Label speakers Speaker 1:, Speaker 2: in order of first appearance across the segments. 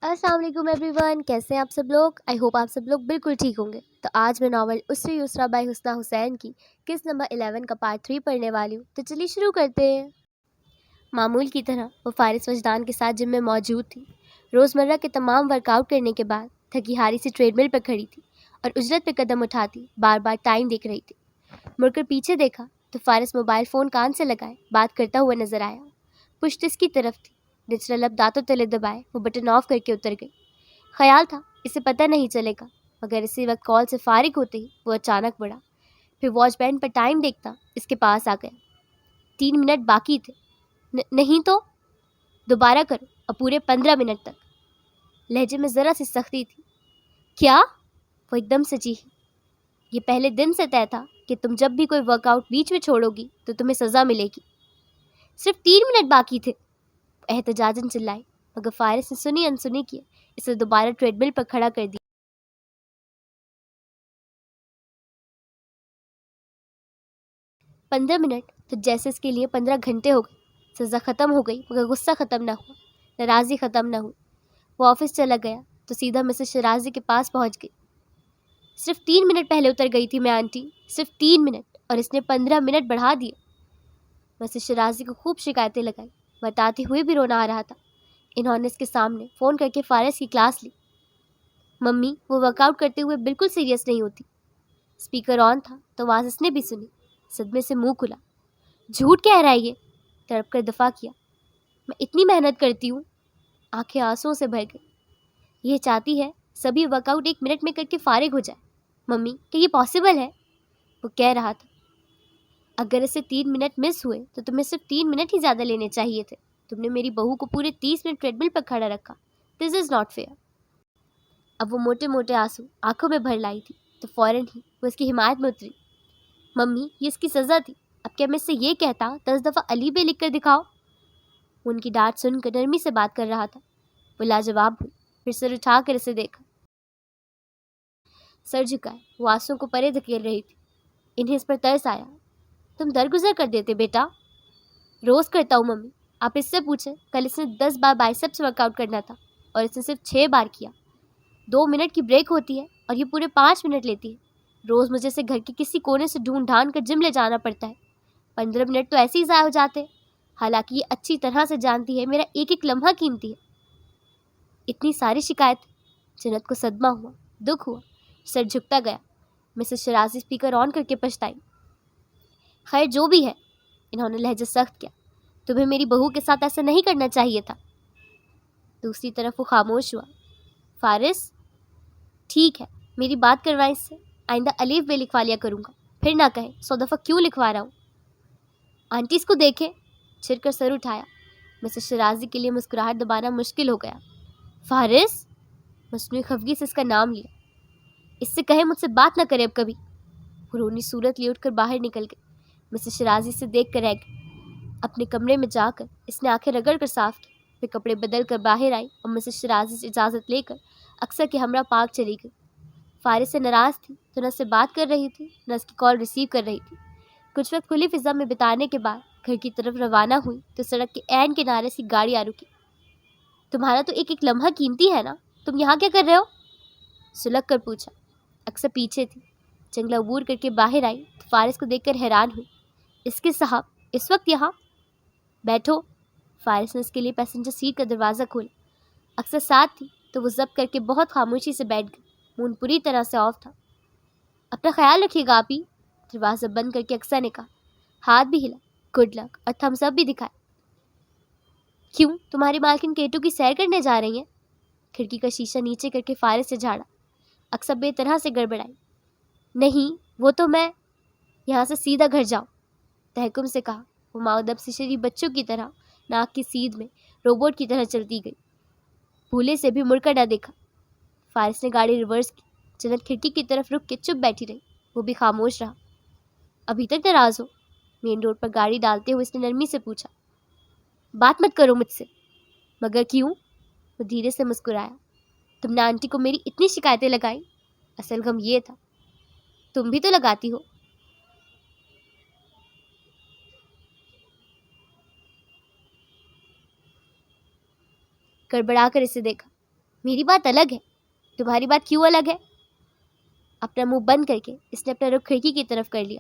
Speaker 1: السلام علیکم every one, کیسے ہیں آپ سب لوگ؟ آئی ہوپ آپ سب لوگ بالکل ٹھیک ہوں گے۔ تو آج میں ناول اسری یسریٰ بائی حسنہ حسین کی قسط نمبر 11 کا پارٹ 3 پڑھنے والی ہوں، تو چلیے شروع کرتے ہیں۔ معمول کی طرح وہ فارغ وجدان کے ساتھ جم میں موجود تھی۔ روزمرہ کے تمام ورک آؤٹ کرنے کے بعد تھکی ہاری سی ٹریڈ مل پر کھڑی تھی اور اجرت پہ قدم اٹھاتی بار بار ٹائم دیکھ رہی تھی۔ مڑ کر پیچھے دیکھا تو فارغ موبائل فون کان سے لگائے بات کرتا ہوا نظر آیا۔ پشت اس کی طرف تھی، نچلا لب دانتوں تلے دبائے وہ بٹن آف کر کے اتر گئی۔ خیال تھا اسے پتہ نہیں چلے گا، مگر اسی وقت کال سے فارغ ہوتے ہی وہ اچانک بڑھا، پھر واچ بینڈ پر ٹائم دیکھتا اس کے پاس آ گیا۔ 3 منٹ باقی تھے۔ نہیں تو دوبارہ کرو اور پورے 15 منٹ تک۔ لہجے میں ذرا سی سختی تھی۔ کیا؟ وہ ایک دم سے چیخی۔ یہ پہلے دن سے طے تھا کہ تم جب بھی کوئی ورک آؤٹ بیچ میں چھوڑو گی تو تمہیں سزا ملے گی۔ صرف 3 منٹ باقی تھے، احتجاجاً چلائی، مگر فارغ نے سنی انسنی کیے اسے دوبارہ ٹریڈ مل پر کھڑا کر دیا۔ 15 منٹ تو جیسے اس کے لیے 15 گھنٹے ہو گئے۔ سزا ختم ہو گئی مگر غصہ ختم نہ ہوا، ناراضی ختم نہ ہوئی۔ وہ آفس چلا گیا تو سیدھا مسز شرازی کے پاس پہنچ گئی۔ صرف 3 منٹ پہلے اتر گئی تھی میں آنٹی، صرف 3 منٹ، اور اس نے 15 منٹ بڑھا دیے۔ مسز شرازی کو خوب شکایتیں لگائی، بتاتے ہوئے بھی رونا آ رہا تھا۔ انہوں نے اس کے سامنے فون کر کے فارغ کی کلاس لی۔ ممی وہ ورک آؤٹ کرتے ہوئے بالکل سیریس نہیں ہوتی۔ اسپیکر آن تھا تو آواز اس نے بھی سنی، صدمے سے منہ کھلا۔ جھوٹ کہہ رہا ہے یہ، تڑپ کر دفاع کیا۔ میں اتنی محنت کرتی ہوں۔ آنکھیں آنسوؤں سے بھر گئی۔ یہ چاہتی ہے سبھی ورک آؤٹ 1 منٹ میں کر کے فارغ ہو جائے۔ ممی کہ یہ پاسبل ہے؟ وہ کہہ رہا تھا اگر اسے 3 منٹ مس ہوئے تو تمہیں صرف 3 منٹ ہی زیادہ لینے چاہیے تھے۔ تم نے میری بہو کو پورے 30 منٹ ٹریڈ مل پر کھڑا رکھا۔ دس از ناٹ فیئر۔ اب وہ موٹے موٹے آنسو آنکھوں میں بھر لائی تھی تو فوراً ہی وہ اس کی حمایت میں اتری۔ ممی یہ اس کی سزا تھی، اب کیا میں اس سے یہ کہتا 10 دفعہ علی بے لکھ کر دکھاؤ؟ وہ ان کی ڈانٹ سن کر نرمی سے بات کر رہا تھا۔ وہ لاجواب ہوئی، پھر سر اٹھا کر اسے دیکھا۔ سر جھکائے وہ آنسوؤں کو پرے دھکیل رہی تھی۔ انہیں اس پر ترس آیا۔ تم درگزر کر دیتے بیٹا۔ روز کرتا ہوں ممی، آپ اس سے پوچھیں، کل اس نے 10 بار بائسیپس ورک آؤٹ کرنا تھا اور اس نے صرف 6 بار کیا۔ 2 منٹ کی بریک ہوتی ہے اور یہ پورے 5 منٹ لیتی ہے۔ روز مجھے سے گھر کے کسی کونے سے ڈھونڈ ڈھانڈ کر جم لے جانا پڑتا ہے۔ 15 منٹ تو ایسے ہی ضائع ہو جاتے، حالانکہ یہ اچھی طرح سے جانتی ہے میرا ایک ایک لمحہ قیمتی ہے۔ اتنی ساری شکایت۔ جنت کو صدمہ ہوا، دکھ ہوا، سر جھکتا گیا۔ مسز شرازی اسپیکر آن کر کے پچھتائی۔ خیر جو بھی ہے، انہوں نے لہجہ سخت کیا، تمہیں میری بہو کے ساتھ ایسا نہیں کرنا چاہیے تھا۔ دوسری طرف وہ خاموش ہوا۔ فارغ ٹھیک ہے، میری بات کروائیں اس سے، آئندہ الف بے لکھوا لیا کروں گا، پھر نہ کہیں 100 دفعہ کیوں لکھوا رہا ہوں۔ آنٹی اس کو دیکھیں، چھڑ کر سر اٹھایا۔ مسز شرازی کے لیے مسکراہٹ دبانا مشکل ہو گیا۔ فارغ مصنوعی خفگی سے اس کا نام لیا۔ اس سے کہیں مجھ سے بات نہ کرے اب کبھی۔ وہ رونی صورت لیے اٹھ کر باہر نکل گئی۔ مسز شرازی سے دیکھ کر رہ گئی۔ اپنے کمرے میں جا کر اس نے آنکھیں رگڑ کر صاف کی، پھر کپڑے بدل کر باہر آئی اور مسز شرازی سے اجازت لے کر اکثر کے ہمراہ پارک چلی گئی۔ فارغ سے ناراض تھی تو نہ اس سے بات کر رہی تھی نہ اس کی کال ریسیو کر رہی تھی۔ کچھ وقت کھلی فضا میں بتانے کے بعد گھر کی طرف روانہ ہوئی تو سڑک کے عین کنارے سے گاڑی آ رکی۔ تمہارا تو ایک ایک لمحہ قیمتی ہے نا، تم یہاں کیا کر رہے ہو؟ سلگ کر پوچھا۔ اکثر پیچھے تھی، جنگلہ عبور کر کے باہر آئی تو فارغ کو دیکھ کر حیران ہوئی۔ اس کے صاحب اس وقت یہاں؟ بیٹھو۔ فارغ نے اس کے لیے پیسنجر سیٹ کا دروازہ کھولا۔ اکثر ساتھ تھی تو وہ ضبط کر کے بہت خاموشی سے بیٹھ گئی۔ مون پوری طرح سے آف تھا۔ اپنا خیال رکھیے گا آپی، دروازہ بند کر کے اکثر نے کہا۔ ہاتھ بھی ہلا، گڈ لک اور تھمس اپ بھی دکھائے۔ کیوں تمہاری مالکن کیٹو کی سیر کرنے جا رہی ہیں؟ کھڑکی کا شیشہ نیچے کر کے فارغ سے جھاڑا۔ اکثر بے طرح سے گڑبڑائی۔ نہیں وہ تو میں، یہاں سے سیدھا گھر جاؤ، تحکم سے کہا۔ وہ ماؤدب سے شری بچوں کی طرح ناک کی سیدھ میں روبوٹ کی طرح چلتی گئی، بھولے سے بھی مڑ کر نہ دیکھا۔ فارغ نے گاڑی ریورس کی۔ جنت کھڑکی کی طرف رک کے چپ بیٹھی رہی، وہ بھی خاموش رہا۔ ابھی تک ناراض ہو؟ مین روڈ پر گاڑی ڈالتے ہوئے اس نے نرمی سے پوچھا۔ بات مت کرو مجھ سے۔ مگر کیوں؟ وہ دھیرے سے مسکرایا۔ تم نے آنٹی کو میری اتنی شکایتیں لگائیں، اصل غم یہ تھا تم بھی تو لگاتی ہو۔ گڑبڑا کر اسے دیکھا۔ میری بات الگ ہے، تمہاری بات کیوں الگ ہے؟ اپنا منہ بند کر کے اس نے اپنا رخ کھڑکی کی طرف کر لیا.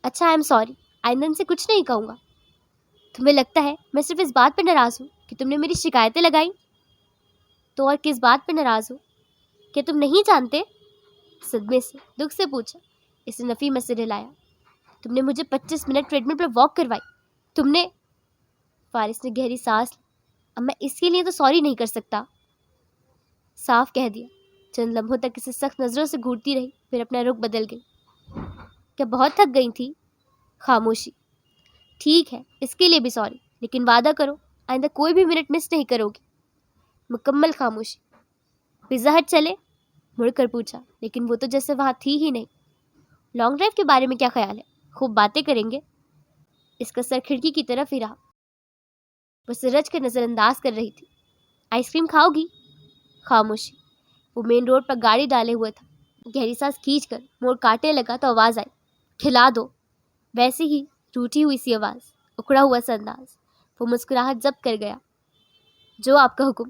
Speaker 1: اچھا، آئی ایم سوری، آئندہ سے کچھ نہیں کہوں گا. تمہیں لگتا ہے میں صرف اس بات پہ ناراض ہوں کہ تم نے میری شکایتیں لگائیں؟ تو اور کس بات پہ ناراض ہو؟ کیا تم نہیں جانتے؟ صدمے سے دکھ سے پوچھا. اس نے نفی میں سر ہلایا. تم نے مجھے 25 منٹ ٹریڈ مل پر واک کروائی. تم نے... فارس نے گہری سانس لی. اب میں اس کے لیے تو سوری نہیں کر سکتا. صاف کہہ دیا. چند لمحوں تک اسے سخت نظروں سے گھورتی رہی، پھر اپنا رخ بدل گئی. کیا بہت تھک گئی تھی؟ خاموشی. ٹھیک ہے، اس کے لیے بھی سوری، لیکن وعدہ کرو آئندہ کوئی بھی منٹ مس نہیں کرو گی. مکمل خاموشی. پیزا ہٹ چلے؟ مڑ کر پوچھا، لیکن وہ تو جیسے وہاں تھی ہی نہیں. لانگ ڈرائیو کے بارے میں کیا خیال ہے؟ خوب باتیں کریں گے. اس کا سر کھڑکی کی طرف ہی رہا. وہ اسے رچ کر نظر انداز کر رہی تھی. آئس کریم کھاؤ گی؟ خاموشی. وہ مین روڈ پر گاڑی ڈالے ہوئے تھا. گہری سانس کھینچ کر موڑ کاٹنے لگا تو آواز آئی، کھلا دو. ویسے ہی ٹوٹی ہوئی سی آواز، اکھڑا ہوا سا انداز. وہ مسکراہٹ ضبط کر گیا. جو آپ کا حکم،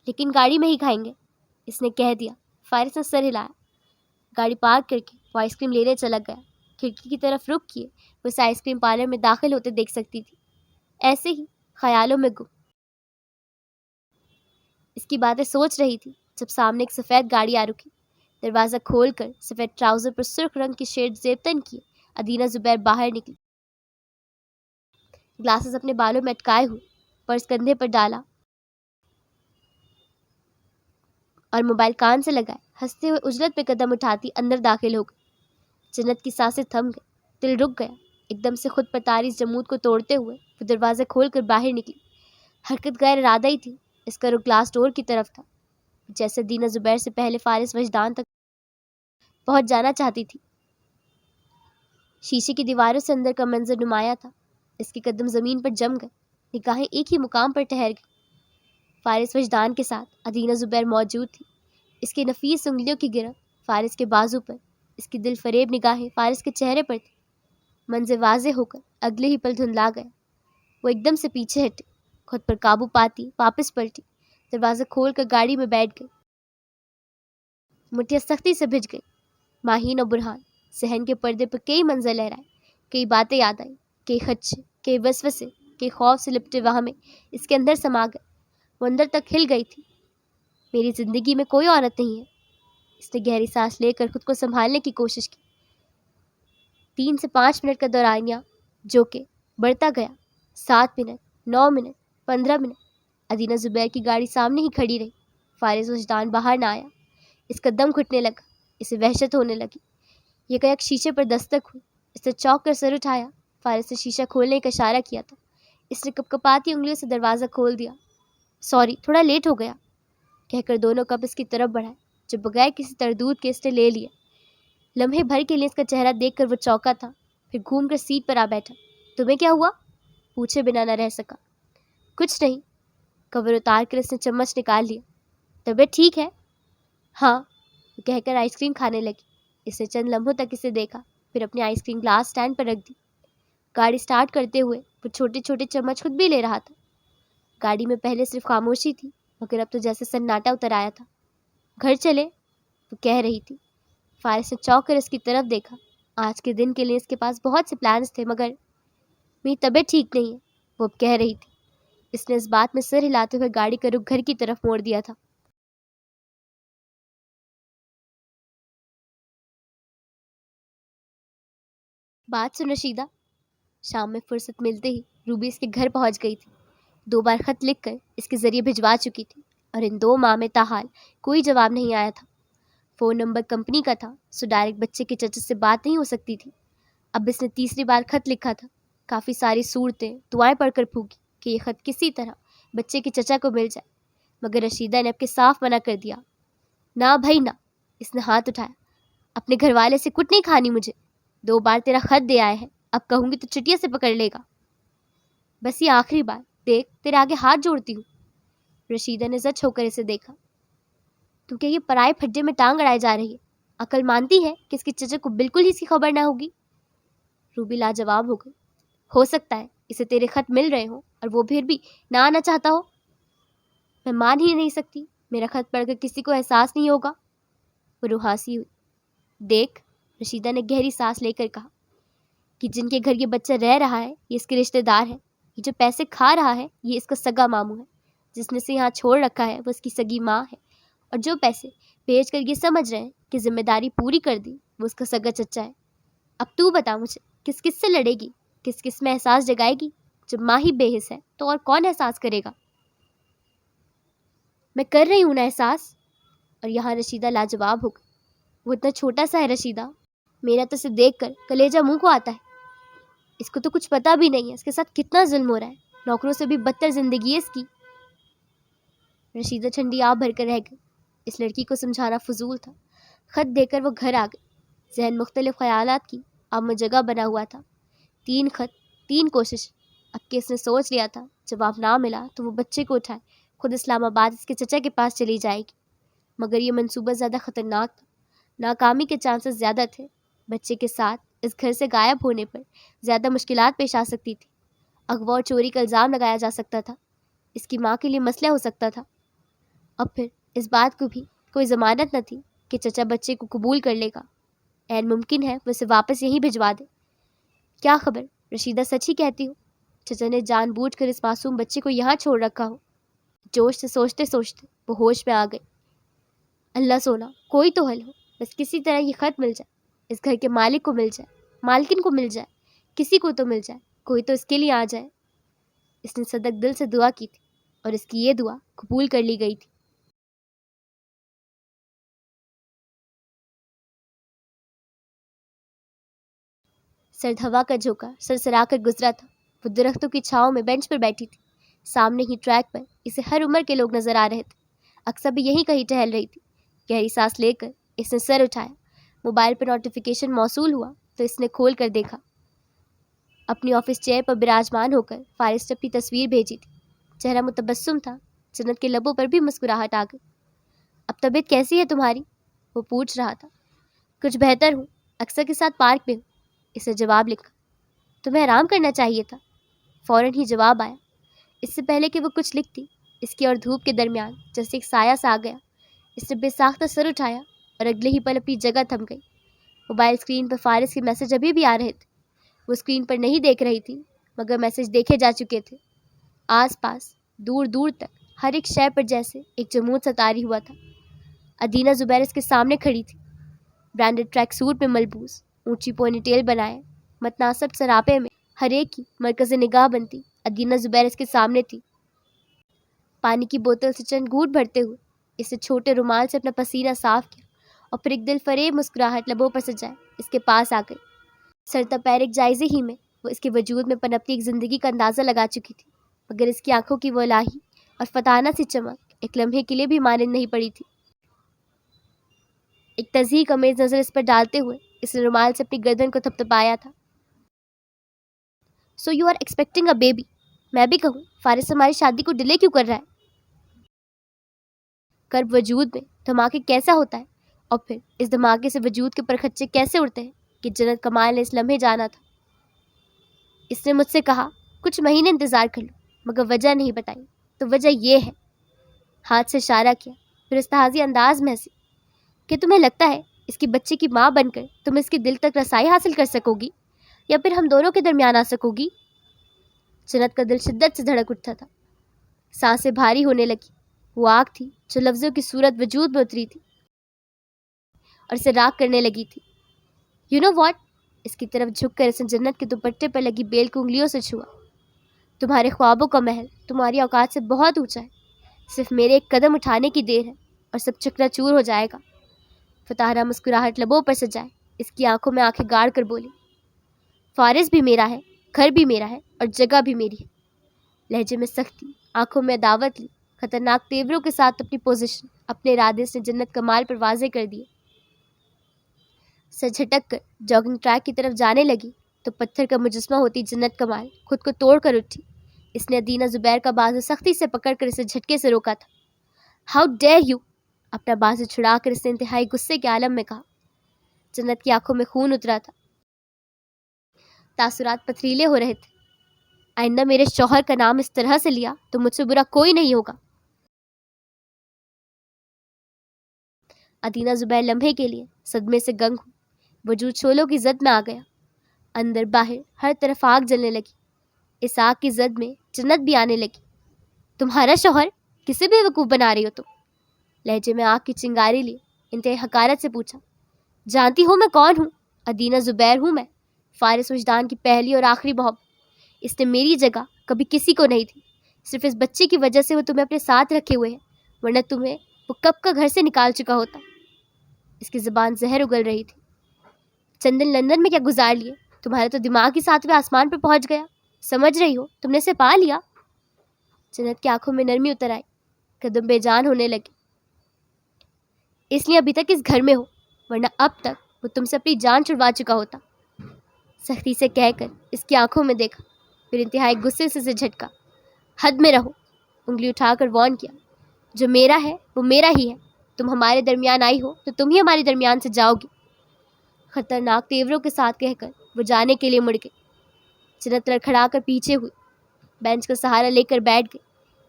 Speaker 1: لیکن گاڑی میں ہی کھائیں گے، اس نے کہہ دیا. فارس نے سر ہلایا. گاڑی پارک کر کے وہ آئس کریم لینے چلا گیا. کھڑکی کی طرف رخ کیے وہ اسے آئس کریم پارلر میں داخل ہوتے دیکھ سکتی تھی، ایسے ہی خیالوں میں گم. اس کی باتیں سوچ رہی تھی جب سامنے ایک سفید گاڑی آ رکی. دروازہ کھول کر سفید ٹراؤزر پر سرخ رنگ کی شرٹ زیب تن کیے ادینہ زبیر باہر نکلی. گلاسز اپنے بالوں میں اٹکائے ہوئے، پرس کندھے پر ڈالا اور موبائل کان سے لگائے ہنستے ہوئے اجرت پہ قدم اٹھاتی اندر داخل ہو گئی. جنت کی سانسیں تھم گئی، دل رک گیا. ایک دم سے خود پر تاریس جمود کو توڑتے ہوئے وہ دروازہ کھول کر باہر نکلی. حرکت غیر ارادہ ہی تھی. اس کا رخ گلاس ڈور کی طرف تھا، جیسے دینہ زبیر سے پہلے فارس وجدان تک پہنچ جانا چاہتی تھی. شیشے کی دیواروں سے اندر کا منظر نمایاں تھا. اس کے قدم زمین پر جم گئے، نگاہیں ایک ہی مقام پر ٹھہر گئی. فارس وجدان کے ساتھ ادینہ زبیر موجود تھی. اس کی نفیس انگلیوں کی گرفت فارس کے بازو پر، اس کی دل فریب نگاہیں فارس کے چہرے پر تھی. منظر واضح ہو کر اگلے ہی پل دھندلا گیا. وہ ایک دم سے پیچھے ہٹی، خود پر قابو پاتی واپس پلٹی، دروازہ کھول کر گاڑی میں بیٹھ گئی. مٹھیاں سختی سے بھج گئی. ماہین اور برہان صحن کے پردے پر کئی منظر لہرائے، کئی باتیں یاد آئیں، کئی خدشے، کئی وسوسے، کئی خوف سے لپٹے وہمیں اس کے اندر سما گئے. وہ اندر تک ہل گئی تھی. میری زندگی میں کوئی عورت نہیں ہے. اس نے گہری سانس لے کر خود کو سنبھالنے کی کوشش کی. 3 سے 5 منٹ کا دورانیہ جو کہ بڑھتا گیا. 7 منٹ، 9 منٹ، 15 منٹ. ادینہ زبیر کی گاڑی سامنے ہی کھڑی رہی. فارس وجدان باہر نہ آیا. اس کا دم گھٹنے لگا، اسے وحشت ہونے لگی. یہ کہ ایک شیشے پر دستک ہوئی. اس نے چونک کر سر اٹھایا. فارس نے شیشہ کھولنے کا اشارہ کیا تھا. اس نے کپکپاتی انگلیوں سے دروازہ کھول دیا. سوری، تھوڑا لیٹ ہو گیا، کہہ کر دونوں کپ اس کی طرف بڑھائے جو بغیر کسی تردید کے اس نے لے لیا. لمحے بھر کے لیے اس کا چہرہ دیکھ کر وہ چونکا تھا، پھر گھوم کر سیٹ پر آ بیٹھا. تمہیں کیا ہوا؟ پوچھے بنا نہ رہ سکا. کچھ نہیں. کور اتار کر اس نے چمچ نکال لیا. طبیعت ٹھیک ہے؟ ہاں، کہہ کر آئس کریم کھانے لگی. اس نے چند لمحوں تک اسے دیکھا، پھر اپنی آئس کریم گلاس سٹینڈ پر رکھ دی. گاڑی سٹارٹ کرتے ہوئے وہ چھوٹے چھوٹے چمچ خود بھی لے رہا تھا. گاڑی میں پہلے صرف خاموشی تھی، مگر اب تو جیسے سناٹا اتر آیا تھا. گھر چلے؟ وہ کہہ رہی تھی. فارس نے چونک کر اس کی طرف دیکھا. آج کے دن کے لیے اس کے پاس بہت سے پلانز تھے، مگر میری طبیعت ٹھیک نہیں ہے، وہ اب کہہ رہی تھی. اس نے اس بات میں سر ہلاتے ہوئے گاڑی کا رخ گھر کی طرف موڑ دیا تھا. بات سن رشیدہ. شام میں فرصت ملتے ہی روبی اس کے گھر پہنچ گئی تھی. 2 بار خط لکھ کر اس کے ذریعے بھجوا چکی تھی، اور ان 2 ماہ میں تاحال کوئی جواب نہیں آیا تھا. فون نمبر کمپنی کا تھا، سو ڈائریکٹ بچے کے چچا سے بات نہیں ہو سکتی تھی. اب اس نے تیسری بار خط لکھا تھا. کافی ساری صورتیں دعائیں پڑھ کر پھونکی کہ یہ خط کسی طرح بچے کے چچا کو مل جائے، مگر رشیدہ نے اب کے صاف منع کر دیا. نہ بھائی نہ. اس نے ہاتھ اٹھایا. اپنے گھر والے سے کٹ نہیں کھانی مجھے. 2 بار تیرا خط دے آئے ہیں، اب کہوں گی تو چٹیا سے پکڑ لے گا. بس یہ آخری بار، دیکھ تیرے آگے ہاتھ جوڑتی ہوں. رشیدہ نے زچ ہو کر اسے دیکھا. تو کیا یہ پرائے پھڈے میں ٹانگ اڑائے جا رہی ہے؟ عقل مانتی ہے کہ اس کے چچا کو بالکل ہی اس کی خبر نہ ہوگی؟ روبی لاجواب ہو گئی. ہو سکتا ہے اسے تیرے خط مل رہے ہوں اور وہ پھر بھی نہ آنا چاہتا ہو. میں مان ہی نہیں سکتی میرا خط پڑھ کر کسی کو احساس نہیں ہوگا؟ وہ روحاسی ہوئی۔ دیکھ، رشیدہ نے گہری سانس لے کر کہا، کہ جن کے گھر یہ بچہ رہ رہا ہے یہ اس کے رشتہ دار ہے، یہ جو پیسے کھا رہا ہے یہ اس کا سگا ماموں ہے، جس نے اسے یہاں چھوڑ رکھا ہے وہ اس کی سگی ماں ہے، اور جو پیسے بھیج کر یہ سمجھ رہے ہیں کہ ذمہ داری پوری کر دی وہ اس کا سگا چچا ہے۔ اب تو بتا مجھے، کس کس سے لڑے گی، کس کس میں احساس جگائے گی؟ جب ماں ہی بے حس ہے تو اور کون احساس کرے گا؟ میں کر رہی ہوں نا احساس۔ اور یہاں رشیدہ لاجواب ہو گئی۔ وہ اتنا چھوٹا سا ہے رشیدہ، میرا تو اسے دیکھ کر کلیجہ منہ کو آتا ہے۔ اس کو تو کچھ پتا بھی نہیں ہے اس کے ساتھ کتنا ظلم ہو رہا ہے، نوکروں سے بھی بدتر زندگی ہے اس کی۔ رشیدہ ٹھنڈی آب بھر کر رہ گئی۔ اس لڑکی کو سمجھانا فضول تھا۔ خط دے کر وہ گھر آ گئی۔ ذہن مختلف خیالات کی اب میں جگہ بنا ہوا تھا۔ 3 خط، 3 کوشش۔ اب کہ اس نے سوچ لیا تھا جواب نہ ملا تو وہ بچے کو اٹھائے خود اسلام آباد اس کے چچا کے پاس چلی جائے گی۔ مگر یہ منصوبہ زیادہ خطرناک تھا، ناکامی کے چانسز زیادہ تھے۔ بچے کے ساتھ اس گھر سے غائب ہونے پر زیادہ مشکلات پیش آ سکتی تھی۔ اغوا اور چوری کا الزام لگایا جا سکتا تھا، اس کی ماں کے لیے مسئلہ ہو سکتا تھا، اور پھر اس بات کو بھی کوئی ضمانت نہ تھی کہ چچا بچے کو قبول کر لے گا۔ عین ممکن ہے وہ اسے واپس یہیں بھجوا دے۔ کیا خبر رشیدہ سچ ہی کہتی ہو، چچا نے جان بوجھ کر اس معصوم بچے کو یہاں چھوڑ رکھا ہو۔ جوش سے سوچتے سوچتے وہ ہوش میں آ گئی۔ اللہ سونا، کوئی تو حل ہو، بس کسی طرح یہ خط مل جائے، اس گھر کے مالک کو مل جائے، مالکن کو مل جائے، کسی کو تو مل جائے، کوئی تو اس کے لیے آ جائے۔ اس نے صدق دل سے دعا کی تھی اور اس کی یہ دعا قبول کر لی گئی تھی۔ سرد ہوا کا جھونکا سرسرا کر گزرا تھا۔ وہ درختوں کی چھاؤں میں بینچ پر بیٹھی تھی۔ سامنے ہی ٹریک پر اسے ہر عمر کے لوگ نظر آ رہے تھے۔ اکثر بھی یہیں کہیں ٹہل رہی تھی۔ گہری سانس لے کر اس نے سر اٹھایا۔ موبائل پر نوٹیفیکیشن موصول ہوا تو اس نے کھول کر دیکھا۔ اپنی آفس چیئر پر براجمان ہو کر فارس نے اپنی تصویر بھیجی تھی۔ چہرہ متبسم تھا، جنت کے لبوں پر بھی مسکراہٹ آ گئی۔ اب طبیعت کیسی ہے تمہاری؟ وہ پوچھ رہا تھا۔ کچھ بہتر ہوں، اکثر کے ساتھ پارک میں ہوں، اس نے جواب لکھا۔ تمہیں آرام کرنا چاہیے تھا، فوراً ہی جواب آیا۔ اس سے پہلے کہ وہ کچھ لکھتی، اس کی اور دھوپ کے درمیان جیسے ایک سایہ سا آ گیا۔ اس نے بے ساختہ سر اٹھایا اور اگلے ہی پل اپنی جگہ تھم گئی۔ موبائل اسکرین پر فارس کے میسج ابھی بھی آ رہے تھے۔ وہ اسکرین پر نہیں دیکھ رہی تھی، مگر میسج دیکھے جا چکے تھے۔ آس پاس دور دور تک ہر ایک شے پر جیسے ایک جمود سا طاری ہوا تھا۔ ادینہ زبیر اس کے سامنے کھڑی تھی، برانڈڈ ٹریک سوٹ میں ملبوس، اونچی پونی ٹیل بنائے، متناسب سراپے میں ہر ایک کی مرکز نگاہ بنتی ادینہ زبیر اس کے سامنے تھی۔ پانی کی بوتل سے چند گھونٹ بھرتے ہوئے اس نے چھوٹے رومال سے اپنا پسینہ صاف کیا اور پھر ایک دل فریب مسکراہٹ لبوں پر سجائے اس کے پاس آ گئی۔ سرتا پیر ایک جائزے ہی میں وہ اس کے وجود میں پنپتی ایک زندگی کا اندازہ لگا چکی تھی، مگر اس کی آنکھوں کی وہ الہی اور فتانہ سی چمک ایک لمحے کے لیے بھی مانند نہیں پڑی تھی۔ ایک تضحیک امیز نظر اس پر ڈالتے ہوئے اس نے رومال سے اپنی گردن کو تھپتھپایا تھا۔ So you are expecting a baby? میں بھی کہوں فارس ہماری شادی کو ڈیلے کیوں کر رہا ہے؟ کرب وجود میں دھماکے کیسا ہوتا ہے، اور پھر اس دھماکے سے وجود کے پرخچے کیسے اڑتے ہیں کہ جنت کمال نے اس لمحے جانا تھا۔ اس نے مجھ سے کہا کچھ مہینے انتظار کر لو، مگر وجہ نہیں بتائی، تو وجہ یہ ہے۔ ہاتھ سے اشارہ کیا، پھر استحاضی انداز میں ہنسی، کہ تمہیں لگتا ہے اس کی بچے کی ماں بن کر تم اس کے دل تک رسائی حاصل کر سکو گی، یا پھر ہم دونوں کے درمیان آ سکو گی؟ جنت کا دل شدت سے دھڑک اٹھا تھا، سانسیں بھاری ہونے لگی۔ وہ آگ تھی جو لفظوں کی صورت وجود میں اتری تھی اور اسے راکھ کرنے لگی تھی۔ You know what? اس کی طرف جھک کر اس نے جنت کے دوپٹے پر لگی بیل کو انگلیوں سے چھوا۔ تمہارے خوابوں کا محل تمہاری اوقات سے بہت اونچا ہے، صرف میرے ایک قدم اٹھانے کی دیر ہے اور سب چکنا چور ہو جائے گا۔ فتحرہ مسکراہٹ لبوں پر سجائے اس کی آنکھوں میں آنکھیں گاڑ کر بولی، فارس بھی میرا ہے، گھر بھی میرا ہے، اور جگہ بھی میری ہے۔ لہجے میں سختی، آنکھوں میں عداوت لی، خطرناک تیوروں کے ساتھ اپنی پوزیشن، اپنے ارادے سے جنت کمال پر واضح کر دیے۔ سر جھٹک کر جاگنگ ٹریک کی طرف جانے لگی تو پتھر کا مجسمہ ہوتی جنت کمال خود کو توڑ کر اٹھی۔ اس نے ادینہ زبیر کا بازو سختی سے پکڑ کر اسے جھٹکے سے روکا تھا۔ How dare you! اپنا بازو چھڑا کر اس نے انتہائی غصے کے عالم میں کہا۔ جنت کی آنکھوں میں خون اترا تھا، تاثرات پتھریلے ہو رہے تھے۔ آئندہ میرے شوہر کا نام اس طرح سے لیا تو مجھ سے برا کوئی نہیں ہوگا۔ ادینہ زبیر لمحے کے لیے صدمے سے گنگ ہوئی. وجود شعلوں کی زد میں آ گیا. اندر باہر ہر طرف آگ جلنے لگی. اس آگ کی زد میں جنت بھی آنے لگی. تمہارا شوہر؟ کسے بے وقوف بنا رہی ہو تم؟ لہجے میں آگ کی چنگاری لیے انتہائی حقارت سے پوچھا. جانتی ہو میں کون ہوں؟ ادینہ زبیر ہوں میں، فارس وجدان کی پہلی اور آخری محبت. اس نے میری جگہ کبھی کسی کو نہیں تھی. صرف اس بچے کی وجہ سے وہ تمہیں اپنے ساتھ رکھے ہوئے ہیں، ورنہ تمہیں وہ کب کا گھر سے نکال چکا ہوتا. اس کی زبان زہر اگل رہی تھی. چندن لندن میں کیا گزار لیے؟ تمہارا تو دماغ ہی ساتویں آسمان پر پہنچ گیا. سمجھ رہی ہو تم نے اسے پا لیا؟ جنت کی آنکھوں میں نرمی اتر آئی. قدم بے جان ہونے لگے. اس لیے ابھی تک اس گھر میں ہو، ورنہ اب تک وہ تم سے اپنی جان چھڑوا چکا ہوتا. سختی سے کہہ کر اس کی آنکھوں میں دیکھا، پھر انتہائی غصے سے جھٹکا. حد میں رہو. انگلی اٹھا کر وارن کیا. جو میرا ہے وہ میرا ہی ہے. تم ہمارے درمیان آئی ہو تو تم ہی ہمارے درمیان سے جاؤ گی. خطرناک تیوروں کے ساتھ کہہ کر وہ جانے کے لیے مڑ گئی. جنت لڑکھڑا کر پیچھے ہوئی. بینچ کا سہارا لے کر بیٹھ گئی.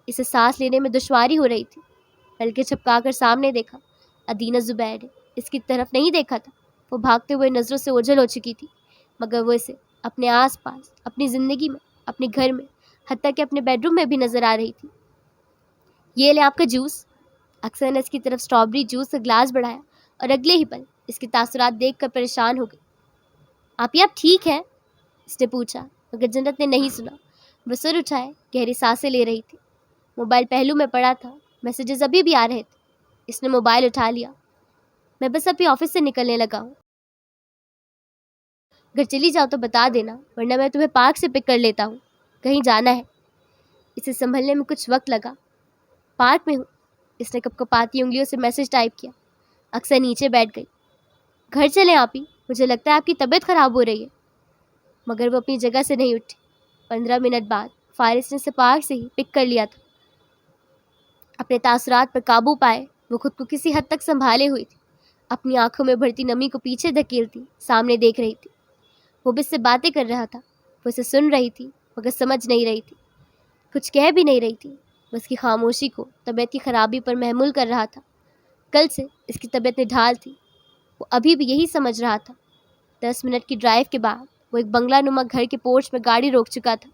Speaker 1: اسے سانس لینے میں دشواری ہو رہی تھی. پلکیں چھپکا کر سامنے دیکھا. ادینہ زبیر نے اس کی طرف نہیں دیکھا تھا. وہ بھاگتے ہوئے نظروں سے اوجھل ہو چکی تھی، مگر وہ اسے اپنے آس پاس، اپنی زندگی میں، اپنے گھر میں، حتیٰ کہ اپنے بیڈ روم میں بھی نظر آ رہی تھی. یہ لیں آپ کا جوس. اکثر نے اس کی طرف اسٹرابری جوس کا گلاس بڑھایا اور اگلے ہی پل اس کے تاثرات دیکھ کر پریشان ہو گئی. آپ ٹھیک ہیں؟ اس نے پوچھا، مگر جنت نے نہیں سنا. وہ سر اٹھائے گہری سانسیں لے رہی تھی. موبائل پہلو میں پڑا تھا. میسیجز ابھی بھی آ رہے تھے. اس نے موبائل اٹھا لیا. میں بس ابھی آفس سے نکلنے لگا ہوں. اگر چلی جاؤ تو بتا دینا، ورنہ میں تمہیں پارک سے پک کر لیتا ہوں. کہیں جانا ہے. اسے سنبھلنے میں کچھ وقت لگا. پارک میں ہوں. اس نے کپکپاتی انگلیوں سے میسج ٹائپ کیا. اکثر نیچے بیٹھ گئی. گھر چلیں آپ ہی، مجھے لگتا ہے آپ کی طبیعت خراب ہو رہی ہے. مگر وہ اپنی جگہ سے نہیں اٹھی. 15 منٹ بعد فارس نے اسے پارک سے ہی پک کر لیا تھا. اپنے تاثرات پر قابو پائے وہ خود کو کسی حد تک سنبھالے ہوئی تھی. اپنی آنکھوں میں بڑھتی نمی کو پیچھے دھکیلتی سامنے دیکھ رہی تھی. وہ بھی اس سے باتیں کر رہا تھا. وہ اسے سن رہی تھی مگر سمجھ نہیں رہی تھی. کچھ کہہ بھی نہیں رہی تھی. وہ اس کی خاموشی کو طبیعت کی خرابی پر محمول کر رہا تھا. کل سے اس کی طبیعت نڈھال تھی. وہ ابھی بھی یہی سمجھ رہا تھا. 10 منٹ کی ڈرائیو کے بعد وہ ایک بنگلہ نما گھر کے پورچ میں گاڑی روک چکا تھا.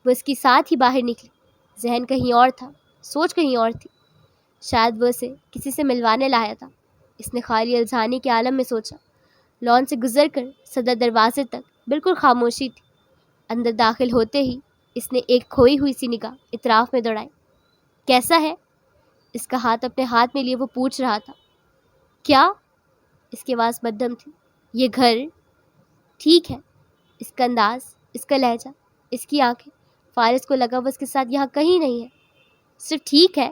Speaker 1: وہ اس کی ساتھ ہی باہر نکلی. ذہن کہیں اور تھا، سوچ کہیں اور تھی. شاید وہ اسے کسی سے ملوانے لایا تھا. اس نے خالی الجھانی کے عالم میں سوچا. لان سے گزر کر صدر دروازے تک بالکل خاموشی تھی. اندر داخل ہوتے ہی اس نے ایک کھوئی ہوئی سی نگاہ اطراف میں دوڑائی. کیسا ہے؟ اس کا ہاتھ اپنے ہاتھ میں لیے وہ پوچھ رہا تھا. کیا؟ اس کی آواز مدھم تھی. یہ گھر ٹھیک ہے؟ اس کا انداز، اس کا لہجہ، اس کی آنکھیں. فارس کو لگا وہ اس کے ساتھ یہاں کہیں نہیں ہے. صرف ٹھیک ہے؟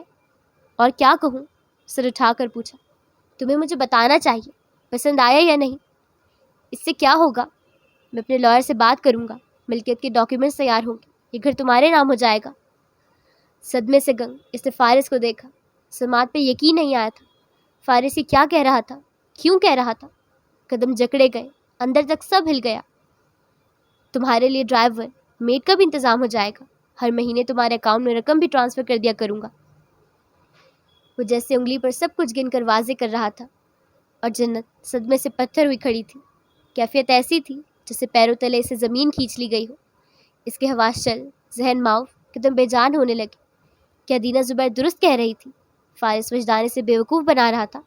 Speaker 1: اور کیا کہوں؟ سر اٹھا کر پوچھا. تمہیں مجھے بتانا چاہیے پسند آیا یا نہیں. اس سے کیا ہوگا؟ میں اپنے لائر سے بات کروں گا. ملکیت کے ڈاکیومنٹس تیار ہوں گے. یہ گھر تمہارے نام ہو جائے گا. صدمے سے گنگ اس نے فارس کو دیکھا. سماعت پہ یقین نہیں آیا تھا. فارس یہ کیا کہہ رہا تھا؟ کیوں کہہ رہا تھا؟ قدم جکڑے گئے. اندر تک سب ہل گیا. تمہارے لیے ڈرائیور، میڈ کا بھی انتظام ہو جائے گا. ہر مہینے تمہارے اکاؤنٹ میں رقم بھی ٹرانسفر کر دیا کروں گا. وہ جیسے انگلی پر سب کچھ گن کر واضح کر رہا تھا. اور جنت صدمے سے پتھر ہوئی کھڑی تھی. کیفیت ایسی تھی جیسے پیروں تلے سے زمین کھینچ لی گئی ہو. اس کے حواس چل، ذہن معاف، قدم بے جان ہونے لگے. کیا ادینہ زبیر درست کہہ رہی تھی؟ فارس وجدان سے بے وقوف بنا رہا تھا.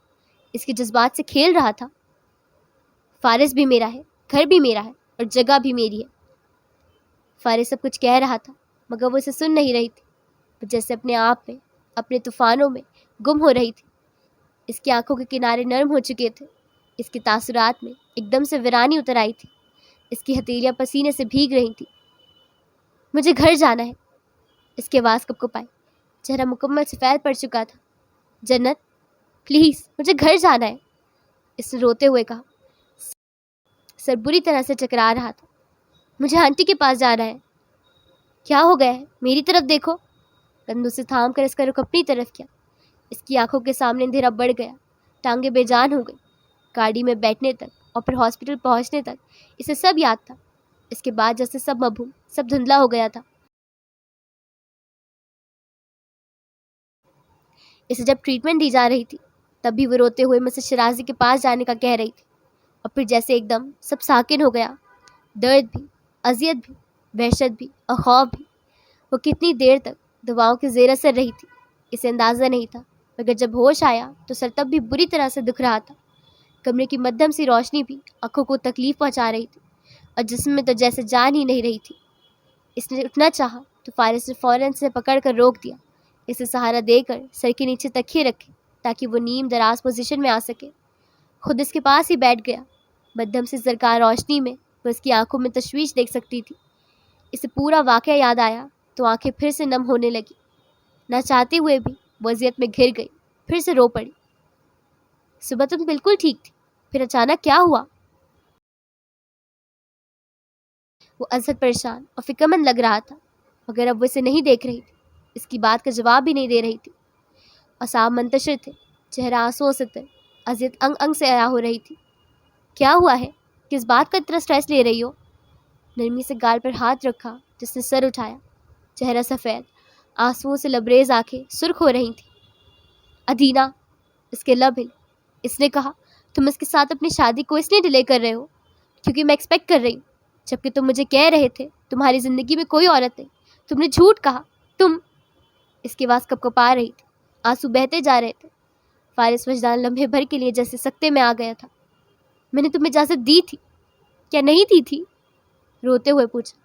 Speaker 1: اس کے جذبات سے کھیل رہا تھا. فارس بھی میرا ہے، گھر بھی میرا ہے، اور جگہ بھی میری ہے. فارس سب کچھ کہہ رہا تھا مگر وہ اسے سن نہیں رہی تھی. وہ جیسے اپنے آپ میں، اپنے طوفانوں میں گم ہو رہی تھی. اس کی آنکھوں کے کنارے نرم ہو چکے تھے. اس کے تاثرات میں ایک دم سے ویرانی اتر آئی تھی. اس کی ہتھیلیاں پسینے سے بھیگ رہی تھیں. مجھے گھر جانا ہے. اس کی آواز کپکپائی. چہرہ مکمل سفید پڑ چکا تھا. جنت پلیز مجھے گھر جانا ہے، اس نے روتے ہوئے کہا. سر بری طرح سے چکرا رہا تھا. مجھے آنٹی کے پاس جانا ہے. کیا ہو گیا ہے؟ میری طرف دیکھو. کندھوں سے تھام کر اس کا رخ اپنی طرف کیا. اس کی آنکھوں کے سامنے اندھیرا بڑھ گیا. ٹانگیں بے جان ہو گئی. گاڑی میں بیٹھنے تک اور پھر ہاسپٹل پہنچنے تک اسے سب یاد تھا. اس کے بعد جیسے سب مبہوم، سب دھندلا ہو گیا تھا. اسے جب ٹریٹمنٹ دی جا رہی تھی تب بھی وہ روتے ہوئے مسز شرازی کے پاس جانے کا کہہ رہی تھی، اور پھر جیسے ایک دم سب ساکن ہو گیا، درد بھی، اذیت بھی، وحشت بھی اور خوف بھی۔ وہ کتنی دیر تک دواؤں کے زیر اثر رہی تھی اسے اندازہ نہیں تھا، مگر جب ہوش آیا تو سر تب بھی بری طرح سے دکھ رہا تھا۔ کمرے کی مدھم سی روشنی بھی آنکھوں کو تکلیف پہنچا رہی تھی اور جسم میں تو جیسے جان ہی نہیں رہی تھی۔ اس نے اٹھنا چاہا تو فارس نے فوراً سے پکڑ کر روک دیا، اسے سہارا دے کر سر کے نیچے تکیے رکھے تاکہ وہ نیم دراز پوزیشن میں آ سکے۔ خود اس کے پاس ہی بیٹھ گیا۔ مدھم سی زرکار روشنی میں وہ اس کی آنکھوں میں تشویش دیکھ سکتی تھی۔ اسے پورا واقعہ یاد آیا تو آنکھیں پھر سے نم ہونے لگی۔ نہ چاہتے ہوئے بھی وہ اذیت میں گھر گئی، پھر سے رو پڑی۔ صبح تم بالکل ٹھیک تھی، پھر اچانک کیا ہوا؟ وہ ازحد پریشان اور فکر مند لگ رہا تھا، مگر اب وہ اسے نہیں دیکھ رہی تھی، اس کی بات کا جواب بھی نہیں دے رہی تھی۔ اعصاب منتشر تھے، چہرہ آنسوؤں سے تر، اذیت انگ انگ سے عیا ہو رہی تھی۔ کیا ہوا ہے؟ کس بات کا اتنا سٹریس لے رہی ہو؟ نرمی سے گال پر ہاتھ رکھا جس نے سر اٹھایا، چہرہ سفید، آنسوؤں سے لبریز آنکھیں سرخ ہو رہی تھیں۔ ادھینا، اس کے لب ہل۔ اس نے کہا، تم اس کے ساتھ اپنی شادی کو اس لیے ڈیلے کر رہے ہو کیونکہ میں ایکسپیکٹ کر رہی ہوں، جبکہ تم مجھے کہہ رہے تھے تمہاری زندگی میں کوئی عورت نہیں۔ تم نے جھوٹ کہا۔ تم… اس کی آواز کپکپا رہی تھی، آنسو بہتے جا رہے تھے۔ فارس وجدان لمحے بھر کے لیے جیسے سکتے میں آ گیا تھا۔ میں نے تمہیں اجازت دی تھی کیا نہیں دی تھی؟ روتے ہوئے پوچھا۔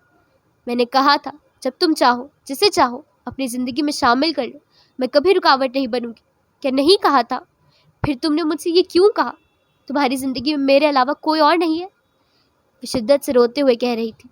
Speaker 1: میں نے کہا تھا جب تم چاہو، جسے چاہو اپنی زندگی میں شامل کر لو، میں کبھی رکاوٹ نہیں بنوں گی۔ کیا نہیں کہا تھا؟ پھر تم نے مجھ سے یہ کیوں کہا؟ تمہاری زندگی میں میرے علاوہ کوئی اور نہیں ہے؟ وہ شدت سے روتے ہوئے کہہ رہی تھی۔